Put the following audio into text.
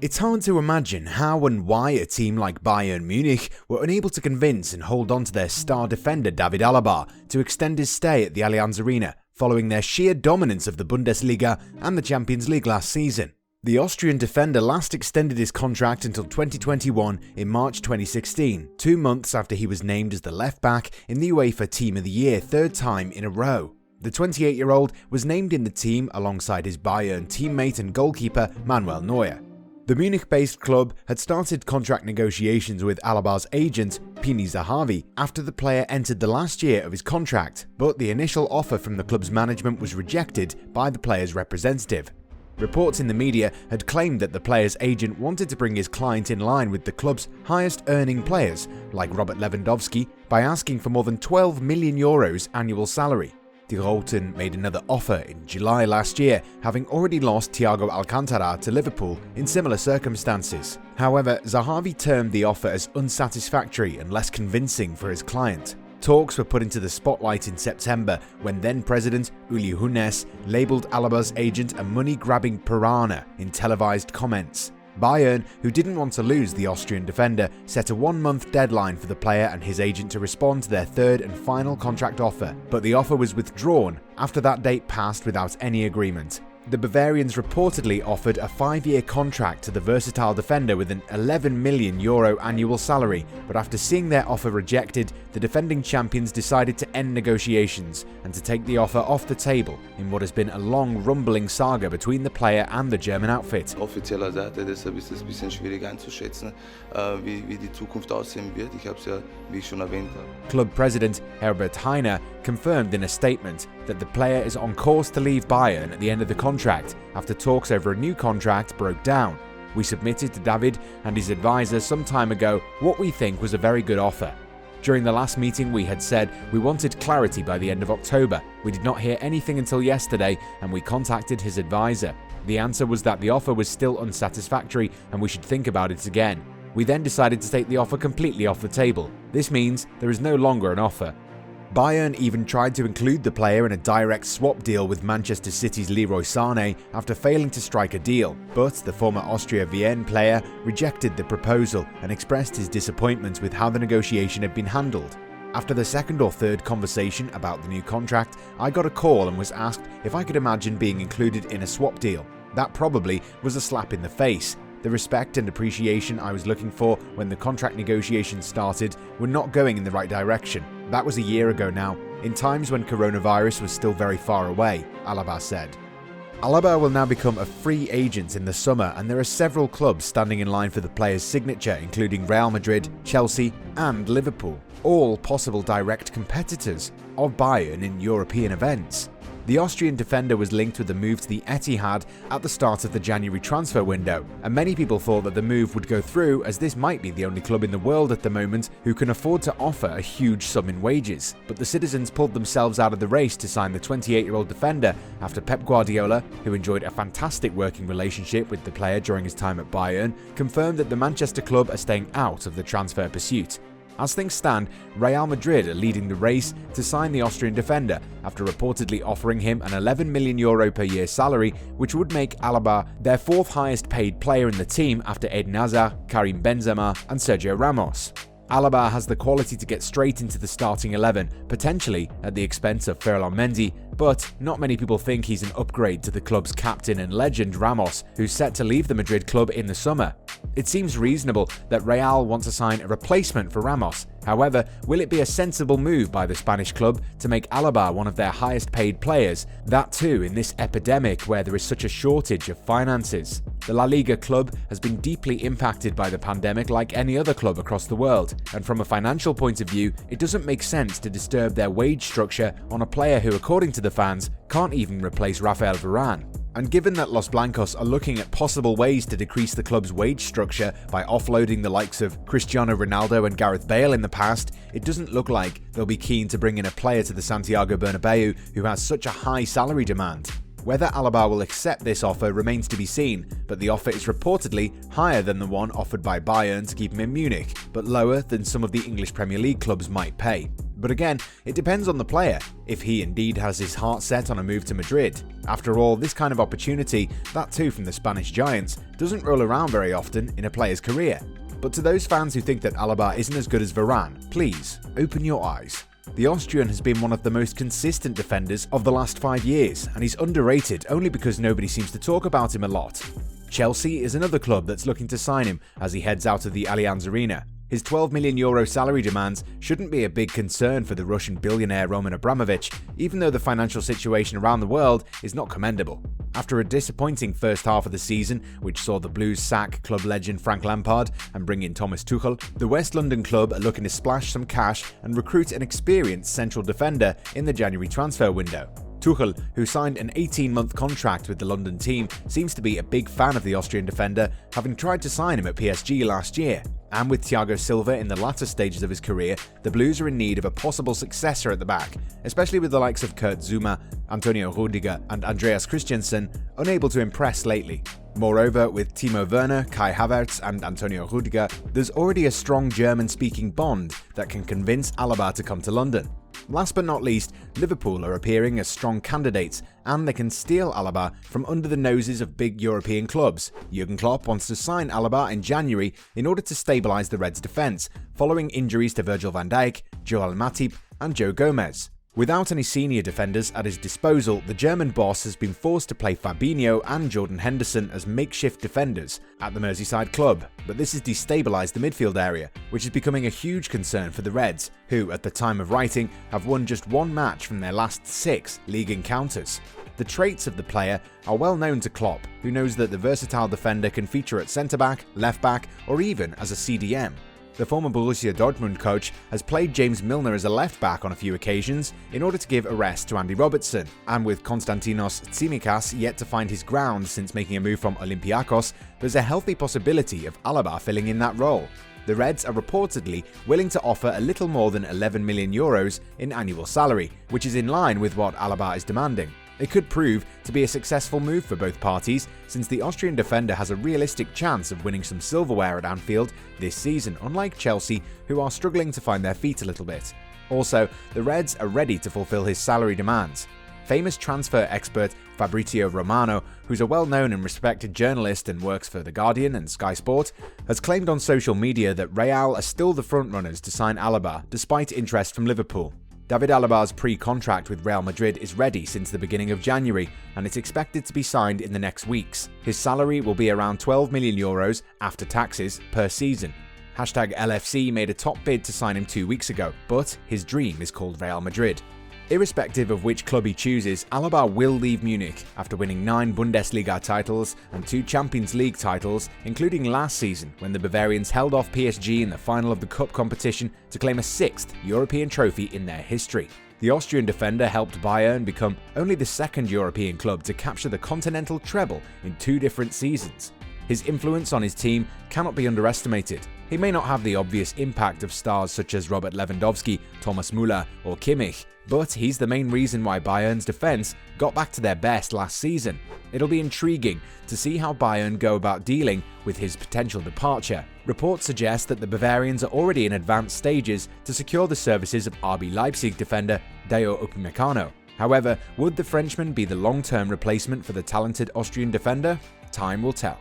It's hard to imagine how and why a team like Bayern Munich were unable to convince and hold on to their star defender David Alaba to extend his stay at the Allianz Arena following their sheer dominance of the Bundesliga and the Champions League last season. The Austrian defender last extended his contract until 2021 in March 2016, 2 months after he was named as the left-back in the UEFA Team of the Year third time in a row. The 28-year-old was named in the team alongside his Bayern teammate and goalkeeper Manuel Neuer. The Munich-based club had started contract negotiations with Alaba's agent, Pini Zahavi, after the player entered the last year of his contract, but the initial offer from the club's management was rejected by the player's representative. Reports in the media had claimed that the player's agent wanted to bring his client in line with the club's highest-earning players, like Robert Lewandowski, by asking for more than €12 million annual salary. De Roten made another offer in July last year, having already lost Thiago Alcantara to Liverpool in similar circumstances. However, Zahavi termed the offer as unsatisfactory and less convincing for his client. Talks were put into the spotlight in September when then-President Uli Hoeneß labelled Alaba's agent a money-grabbing piranha in televised comments. Bayern, who didn't want to lose the Austrian defender, set a 1-month deadline for the player and his agent to respond to their third and final contract offer, but the offer was withdrawn after that date passed without any agreement. The Bavarians reportedly offered a 5-year contract to the versatile defender with an €11 million annual salary, but after seeing their offer rejected, the defending champions decided to end negotiations and to take the offer off the table in what has been a long rumbling saga between the player and the German outfit. Offizieller Seite, deshalb ist es ein bisschen schwierig einzuschätzen, wie die Zukunft aussehen wird. Ich habe es ja, wie ich schon erwähnt habe. Club president Herbert Heiner confirmed in a statement that the player is on course to leave Bayern at the end of the contract after talks over a new contract broke down. We submitted to David and his advisor some time ago what we think was a very good offer. During the last meeting we had said we wanted clarity by the end of October. We did not hear anything until yesterday and we contacted his advisor. The answer was that the offer was still unsatisfactory and we should think about it again. We then decided to take the offer completely off the table. This means there is no longer an offer. Bayern even tried to include the player in a direct swap deal with Manchester City's Leroy Sané after failing to strike a deal, but the former Austria Vienna player rejected the proposal and expressed his disappointment with how the negotiation had been handled. After the second or third conversation about the new contract, I got a call and was asked if I could imagine being included in a swap deal. That probably was a slap in the face. The respect and appreciation I was looking for when the contract negotiations started were not going in the right direction. That was a year ago now, in times when coronavirus was still very far away, Alaba said. Alaba will now become a free agent in the summer and there are several clubs standing in line for the player's signature, including Real Madrid, Chelsea and Liverpool, all possible direct competitors of Bayern in European events. The Austrian defender was linked with the move to the Etihad at the start of the January transfer window, and many people thought that the move would go through as this might be the only club in the world at the moment who can afford to offer a huge sum in wages. But the citizens pulled themselves out of the race to sign the 28-year-old defender after Pep Guardiola, who enjoyed a fantastic working relationship with the player during his time at Bayern, confirmed that the Manchester club are staying out of the transfer pursuit. As things stand, Real Madrid are leading the race to sign the Austrian defender after reportedly offering him an €11 million per year salary, which would make Alaba their fourth highest paid player in the team after Eden Hazard, Karim Benzema and Sergio Ramos. Alaba has the quality to get straight into the starting 11, potentially at the expense of Ferland Mendy, but not many people think he's an upgrade to the club's captain and legend Ramos, who's set to leave the Madrid club in the summer. It seems reasonable that Real want to sign a replacement for Ramos. However, will it be a sensible move by the Spanish club to make Alaba one of their highest paid players, that too in this epidemic where there is such a shortage of finances? The La Liga club has been deeply impacted by the pandemic like any other club across the world, and from a financial point of view, it doesn't make sense to disturb their wage structure on a player who, according to the fans, can't even replace Rafael Varane. And given that Los Blancos are looking at possible ways to decrease the club's wage structure by offloading the likes of Cristiano Ronaldo and Gareth Bale in the past, it doesn't look like they'll be keen to bring in a player to the Santiago Bernabeu who has such a high salary demand. Whether Alaba will accept this offer remains to be seen, but the offer is reportedly higher than the one offered by Bayern to keep him in Munich, but lower than some of the English Premier League clubs might pay. But again, it depends on the player, if he indeed has his heart set on a move to Madrid. After all, this kind of opportunity, that too from the Spanish giants, doesn't roll around very often in a player's career. But to those fans who think that Alaba isn't as good as Varane, please, open your eyes. The Austrian has been one of the most consistent defenders of the last 5 years, and he's underrated only because nobody seems to talk about him a lot. Chelsea is another club that's looking to sign him as he heads out of the Allianz Arena. His €12 million salary demands shouldn't be a big concern for the Russian billionaire Roman Abramovich, even though the financial situation around the world is not commendable. After a disappointing first half of the season, which saw the Blues sack club legend Frank Lampard and bring in Thomas Tuchel, the West London club are looking to splash some cash and recruit an experienced central defender in the January transfer window. Tuchel, who signed an 18-month contract with the London team, seems to be a big fan of the Austrian defender, having tried to sign him at PSG last year. And with Thiago Silva in the latter stages of his career, the Blues are in need of a possible successor at the back, especially with the likes of Kurt Zouma, Antonio Rudiger and Andreas Christensen unable to impress lately. Moreover, with Timo Werner, Kai Havertz and Antonio Rudiger, there's already a strong German-speaking bond that can convince Alaba to come to London. Last but not least, Liverpool are appearing as strong candidates, and they can steal Alaba from under the noses of big European clubs. Jurgen Klopp wants to sign Alaba in January in order to stabilise the Reds' defence, following injuries to Virgil van Dijk, Joel Matip and Joe Gomez. Without any senior defenders at his disposal, the German boss has been forced to play Fabinho and Jordan Henderson as makeshift defenders at the Merseyside club, but this has destabilised the midfield area, which is becoming a huge concern for the Reds, who, at the time of writing, have won just 1 match from their last 6 league encounters. The traits of the player are well known to Klopp, who knows that the versatile defender can feature at centre-back, left-back, or even as a CDM. The former Borussia Dortmund coach has played James Milner as a left-back on a few occasions in order to give a rest to Andy Robertson, and with Konstantinos Tsimikas yet to find his ground since making a move from Olympiacos, there's a healthy possibility of Alaba filling in that role. The Reds are reportedly willing to offer a little more than €11 million in annual salary, which is in line with what Alaba is demanding. It could prove to be a successful move for both parties, since the Austrian defender has a realistic chance of winning some silverware at Anfield this season, unlike Chelsea, who are struggling to find their feet a little bit. Also, the Reds are ready to fulfill his salary demands. Famous transfer expert Fabrizio Romano, who's a well-known and respected journalist and works for The Guardian and Sky Sport, has claimed on social media that Real are still the frontrunners to sign Alaba, despite interest from Liverpool. David Alaba's pre-contract with Real Madrid is ready since the beginning of January, and it's expected to be signed in the next weeks. His salary will be around €12 million after taxes per season. #LFC made a top bid to sign him 2 weeks ago, but his dream is called Real Madrid. Irrespective of which club he chooses, Alaba will leave Munich after winning 9 Bundesliga titles and 2 Champions League titles, including last season when the Bavarians held off PSG in the final of the cup competition to claim a 6th European trophy in their history. The Austrian defender helped Bayern become only the 2nd European club to capture the continental treble in 2 different seasons. His influence on his team cannot be underestimated. He may not have the obvious impact of stars such as Robert Lewandowski, Thomas Müller or Kimmich, but he's the main reason why Bayern's defence got back to their best last season. It'll be intriguing to see how Bayern go about dealing with his potential departure. Reports suggest that the Bavarians are already in advanced stages to secure the services of RB Leipzig defender Dayot Upamecano. However, would the Frenchman be the long-term replacement for the talented Austrian defender? Time will tell.